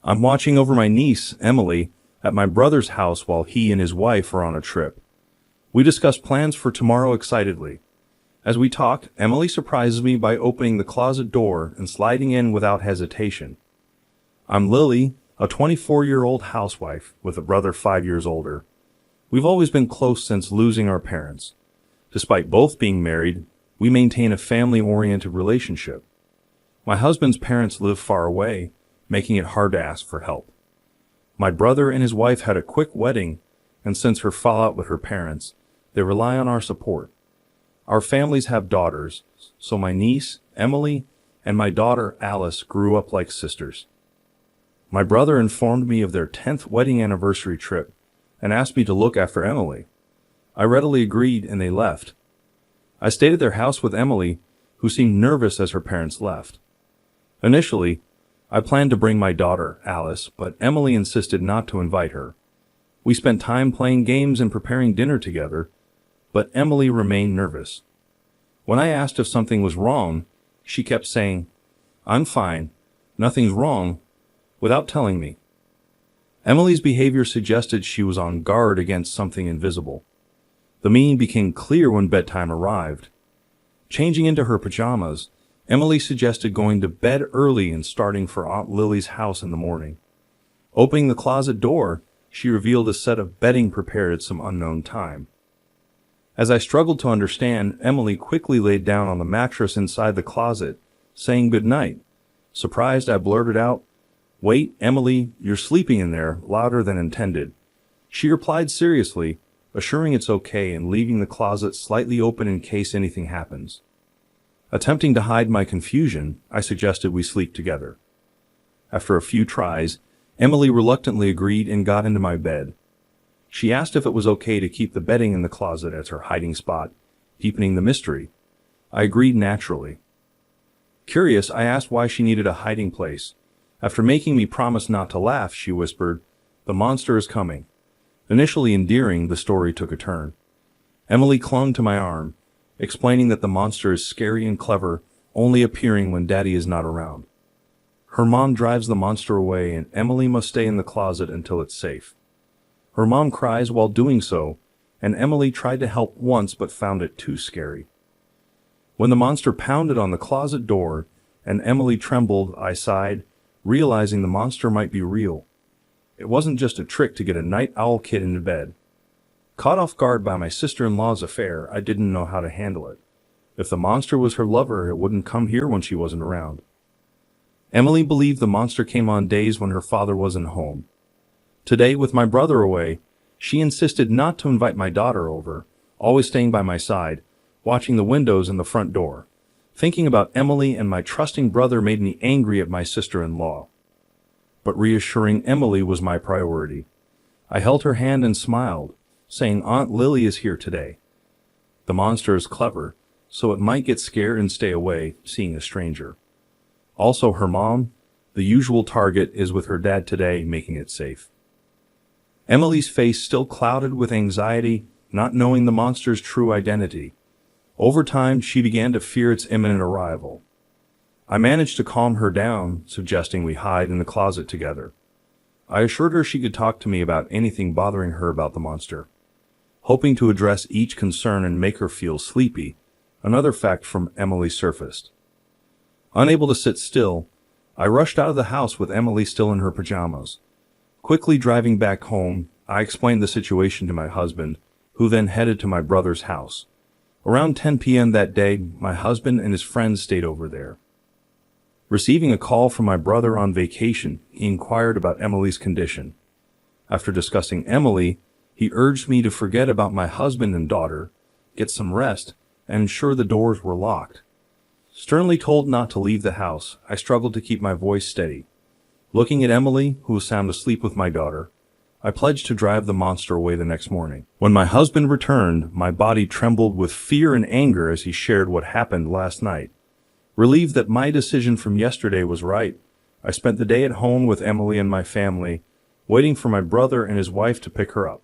I'm watching over my niece, Emily, at my brother's house while he and his wife are on a trip. We discuss plans for tomorrow excitedly. As we talk, Emily surprises me by opening the closet door and sliding in without hesitation. I'm Lily, a 24-year-old housewife with a brother 5 years older. We've always been close since losing our parents. Despite both being married, we maintain a family-oriented relationship. My husband's parents live far away, making it hard to ask for help. My brother and his wife had a quick wedding, and since her fallout with her parents, they rely on our support. Our families have daughters, so my niece, Emily, and my daughter, Alice, grew up like sisters. My brother informed me of their 10th wedding anniversary trip and asked me to look after Emily. I readily agreed and they left. I stayed at their house with Emily, who seemed nervous as her parents left. Initially, I planned to bring my daughter, Alice, but Emily insisted not to invite her. We spent time playing games and preparing dinner together, but Emily remained nervous. When I asked if something was wrong, she kept saying, "I'm fine, nothing's wrong," without telling me. Emily's behavior suggested she was on guard against something invisible. The meaning became clear when bedtime arrived. Changing into her pajamas, Emily suggested going to bed early and starting for Aunt Lily's house in the morning. Opening the closet door, she revealed a set of bedding prepared at some unknown time. As I struggled to understand, Emily quickly laid down on the mattress inside the closet, saying good night. Surprised, I blurted out, "Wait, Emily, you're sleeping in there," louder than intended. She replied seriously, assuring it's okay and leaving the closet slightly open in case anything happens. Attempting to hide my confusion, I suggested we sleep together. After a few tries, Emily reluctantly agreed and got into my bed. She asked if it was okay to keep the bedding in the closet as her hiding spot, deepening the mystery. I agreed naturally. Curious, I asked why she needed a hiding place. After making me promise not to laugh, she whispered, "The monster is coming." Initially endearing, the story took a turn. Emily clung to my arm, explaining that the monster is scary and clever, only appearing when Daddy is not around. Her mom drives the monster away and Emily must stay in the closet until it's safe. Her mom cries while doing so, and Emily tried to help once but found it too scary. When the monster pounded on the closet door and Emily trembled, I sighed, realizing the monster might be real. It wasn't just a trick to get a night owl kid into bed. Caught off guard by my sister-in-law's affair, I didn't know how to handle it. If the monster was her lover, it wouldn't come here when she wasn't around. Emily believed the monster came on days when her father wasn't home. Today, with my brother away, she insisted not to invite my daughter over, always staying by my side, watching the windows and the front door. Thinking about Emily and my trusting brother made me angry at my sister-in-law. But reassuring Emily was my priority. I held her hand and smiled, saying Aunt Lily is here today. The monster is clever, so it might get scared and stay away, seeing a stranger. Also, her mom, the usual target, is with her dad today, making it safe. Emily's face still clouded with anxiety, not knowing the monster's true identity. Over time, she began to fear its imminent arrival. I managed to calm her down, suggesting we hide in the closet together. I assured her she could talk to me about anything bothering her about the monster. Hoping to address each concern and make her feel sleepy, another fact from Emily surfaced. Unable to sit still, I rushed out of the house with Emily still in her pajamas. Quickly driving back home, I explained the situation to my husband, who then headed to my brother's house. Around 10 p.m. that day, my husband and his friends stayed over there. Receiving a call from my brother on vacation, he inquired about Emily's condition. After discussing Emily, he urged me to forget about my husband and daughter, get some rest, and ensure the doors were locked. Sternly told not to leave the house, I struggled to keep my voice steady. Looking at Emily, who was sound asleep with my daughter, I pledged to drive the monster away the next morning. When my husband returned, my body trembled with fear and anger as he shared what happened last night. Relieved that my decision from yesterday was right, I spent the day at home with Emily and my family, waiting for my brother and his wife to pick her up.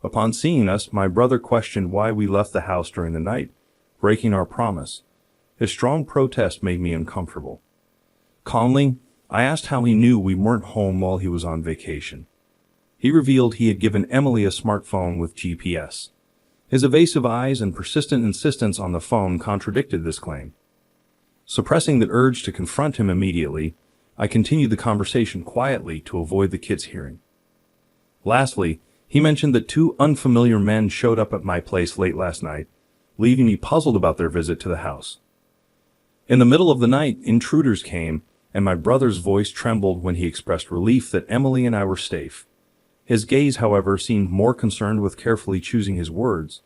Upon seeing us, my brother questioned why we left the house during the night, breaking our promise. His strong protest made me uncomfortable. Calmly, I asked how he knew we weren't home while he was on vacation. He revealed he had given Emily a smartphone with GPS. His evasive eyes and persistent insistence on the phone contradicted this claim. Suppressing the urge to confront him immediately, I continued the conversation quietly to avoid the kids hearing. Lastly, he mentioned that two unfamiliar men showed up at my place late last night, leaving me puzzled about their visit to the house. In the middle of the night, intruders came, and my brother's voice trembled when he expressed relief that Emily and I were safe. His gaze, however, seemed more concerned with carefully choosing his words.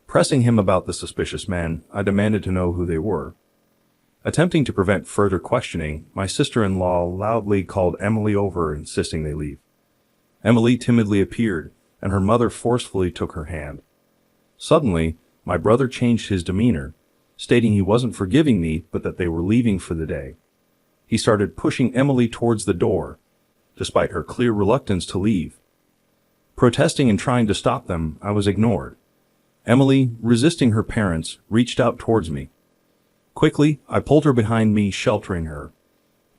Pressing him about the suspicious men, I demanded to know who they were. Attempting to prevent further questioning, my sister-in-law loudly called Emily over, insisting they leave. Emily timidly appeared, and her mother forcefully took her hand. Suddenly, my brother changed his demeanor, stating he wasn't forgiving me, but that they were leaving for the day. He started pushing Emily towards the door, despite her clear reluctance to leave. Protesting and trying to stop them, I was ignored. Emily, resisting her parents, reached out towards me. Quickly, I pulled her behind me, sheltering her.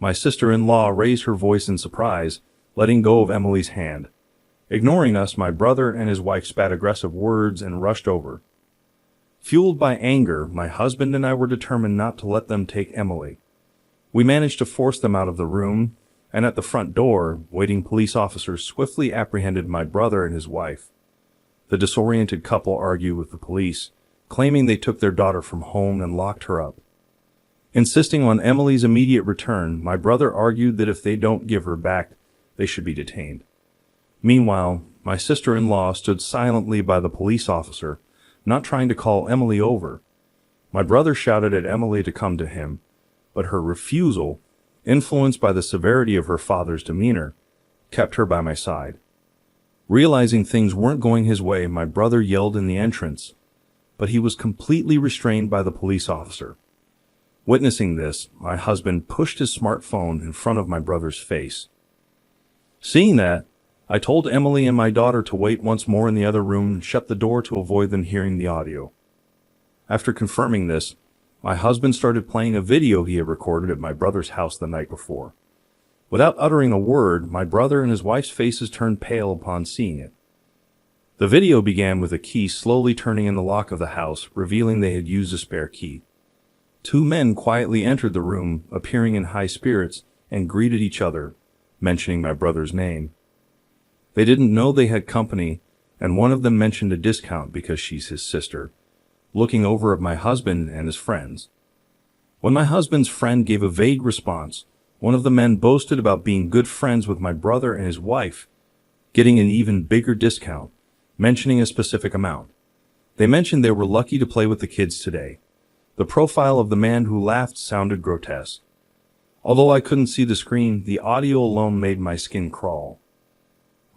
My sister-in-law raised her voice in surprise, letting go of Emily's hand. Ignoring us, my brother and his wife spat aggressive words and rushed over. Fueled by anger, my husband and I were determined not to let them take Emily. We managed to force them out of the room, and at the front door, waiting police officers swiftly apprehended my brother and his wife. The disoriented couple argued with the police, claiming they took their daughter from home and locked her up. Insisting on Emily's immediate return, my brother argued that if they don't give her back, they should be detained. Meanwhile, my sister-in-law stood silently by the police officer, not trying to call Emily over. My brother shouted at Emily to come to him, but her refusal, influenced by the severity of her father's demeanor, kept her by my side. Realizing things weren't going his way, my brother yelled in the entrance, but he was completely restrained by the police officer. Witnessing this, my husband pushed his smartphone in front of my brother's face. Seeing that, I told Emily and my daughter to wait once more in the other room and shut the door to avoid them hearing the audio. After confirming this, my husband started playing a video he had recorded at my brother's house the night before. Without uttering a word, my brother and his wife's faces turned pale upon seeing it. The video began with a key slowly turning in the lock of the house, revealing they had used a spare key. Two men quietly entered the room, appearing in high spirits, and greeted each other, mentioning my brother's name. They didn't know they had company, and one of them mentioned a discount because she's his sister, looking over at my husband and his friends. When my husband's friend gave a vague response, one of the men boasted about being good friends with my brother and his wife, getting an even bigger discount, mentioning a specific amount. They mentioned they were lucky to play with the kids today. The profile of the man who laughed sounded grotesque. Although I couldn't see the screen, the audio alone made my skin crawl.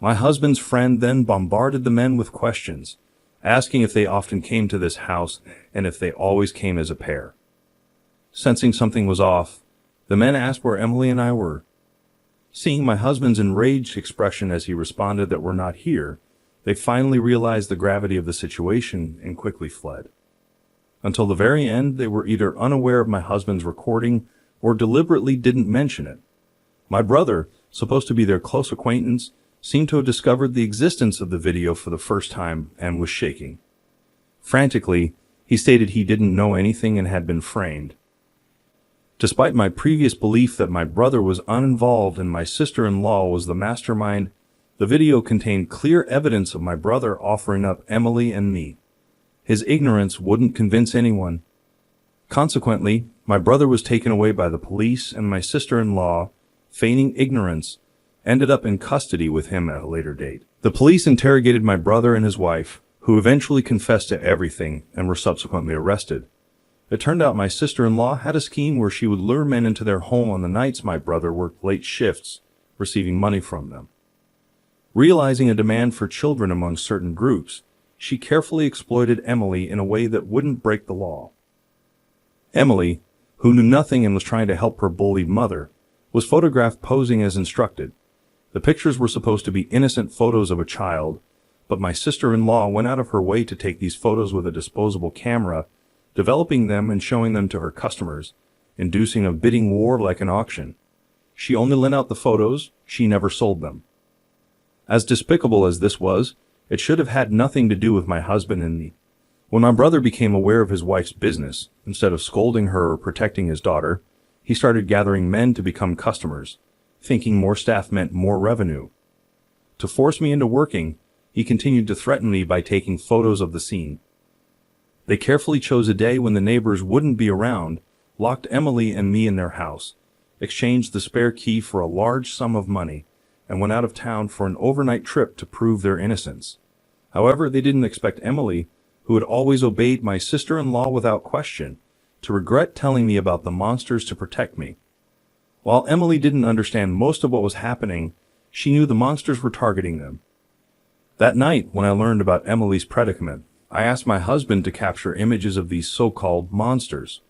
My husband's friend then bombarded the men with questions, asking if they often came to this house and if they always came as a pair. Sensing something was off, the men asked where Emily and I were. Seeing my husband's enraged expression as he responded that we're not here, they finally realized the gravity of the situation and quickly fled. Until the very end, they were either unaware of my husband's recording or deliberately didn't mention it. My brother, supposed to be their close acquaintance, seemed to have discovered the existence of the video for the first time and was shaking. Frantically, he stated he didn't know anything and had been framed. Despite my previous belief that my brother was uninvolved and my sister-in-law was the mastermind, the video contained clear evidence of my brother offering up Emily and me. His ignorance wouldn't convince anyone. Consequently, my brother was taken away by the police, and my sister-in-law, feigning ignorance, ended up in custody with him at a later date. The police interrogated my brother and his wife, who eventually confessed to everything and were subsequently arrested. It turned out my sister-in-law had a scheme where she would lure men into their home on the nights my brother worked late shifts, receiving money from them. Realizing a demand for children among certain groups, she carefully exploited Emily in a way that wouldn't break the law. Emily, who knew nothing and was trying to help her bullied mother, was photographed posing as instructed. The pictures were supposed to be innocent photos of a child, but my sister-in-law went out of her way to take these photos with a disposable camera, developing them and showing them to her customers, inducing a bidding war like an auction. She only lent out the photos, she never sold them. As despicable as this was, it should have had nothing to do with my husband and me. When my brother became aware of his wife's business, instead of scolding her or protecting his daughter, he started gathering men to become customers, thinking more staff meant more revenue. To force me into working, he continued to threaten me by taking photos of the scene. They carefully chose a day when the neighbors wouldn't be around, locked Emily and me in their house, exchanged the spare key for a large sum of money, and went out of town for an overnight trip to prove their innocence. However, they didn't expect Emily, who had always obeyed my sister-in-law without question, to regret telling me about the monsters to protect me. While Emily didn't understand most of what was happening, she knew the monsters were targeting them. That night, when I learned about Emily's predicament, I asked my husband to capture images of these so-called monsters.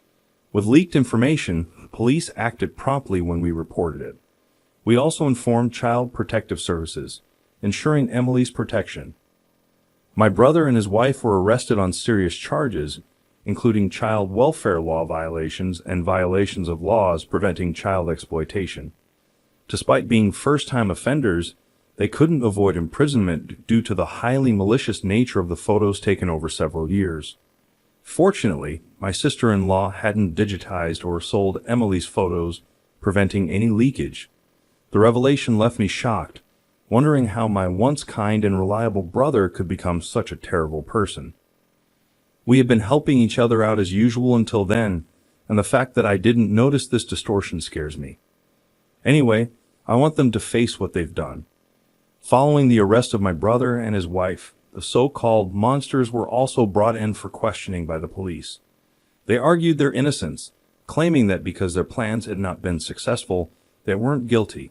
With leaked information, police acted promptly when we reported it. We also informed Child Protective Services, ensuring Emily's protection. My brother and his wife were arrested on serious charges, including child welfare law violations and violations of laws preventing child exploitation. Despite being first-time offenders, they couldn't avoid imprisonment due to the highly malicious nature of the photos taken over several years. Fortunately, my sister-in-law hadn't digitized or sold Emily's photos, preventing any leakage. The revelation left me shocked, wondering how my once kind and reliable brother could become such a terrible person. We had been helping each other out as usual until then, and the fact that I didn't notice this distortion scares me. Anyway, I want them to face what they've done. Following the arrest of my brother and his wife, the so-called monsters were also brought in for questioning by the police. They argued their innocence, claiming that because their plans had not been successful, they weren't guilty.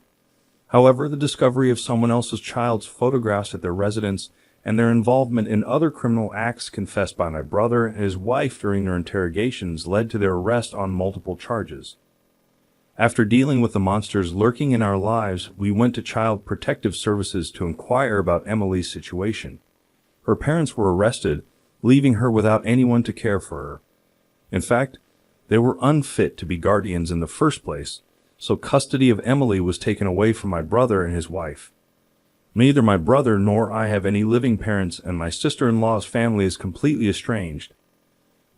However, the discovery of someone else's child's photographs at their residence and their involvement in other criminal acts confessed by my brother and his wife during their interrogations led to their arrest on multiple charges. After dealing with the monsters lurking in our lives, we went to Child Protective Services to inquire about Emily's situation. Her parents were arrested, leaving her without anyone to care for her. In fact, they were unfit to be guardians in the first place, so custody of Emily was taken away from my brother and his wife. Neither my brother nor I have any living parents, and my sister-in-law's family is completely estranged.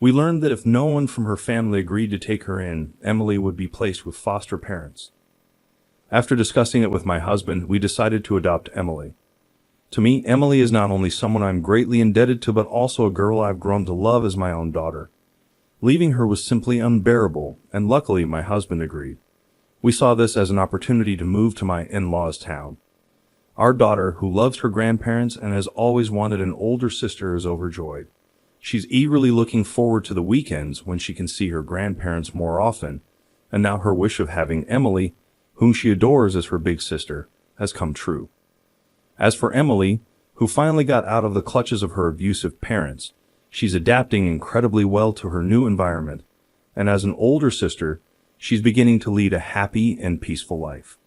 We learned that if no one from her family agreed to take her in, Emily would be placed with foster parents. After discussing it with my husband, we decided to adopt Emily. To me, Emily is not only someone I'm greatly indebted to, but also a girl I've grown to love as my own daughter. Leaving her was simply unbearable, and luckily my husband agreed. We saw this as an opportunity to move to my in-laws' town. Our daughter, who loves her grandparents and has always wanted an older sister, is overjoyed. She's eagerly looking forward to the weekends when she can see her grandparents more often, and now her wish of having Emily, whom she adores as her big sister, has come true. As for Emily, who finally got out of the clutches of her abusive parents, she's adapting incredibly well to her new environment, and as an older sister, she's beginning to lead a happy and peaceful life.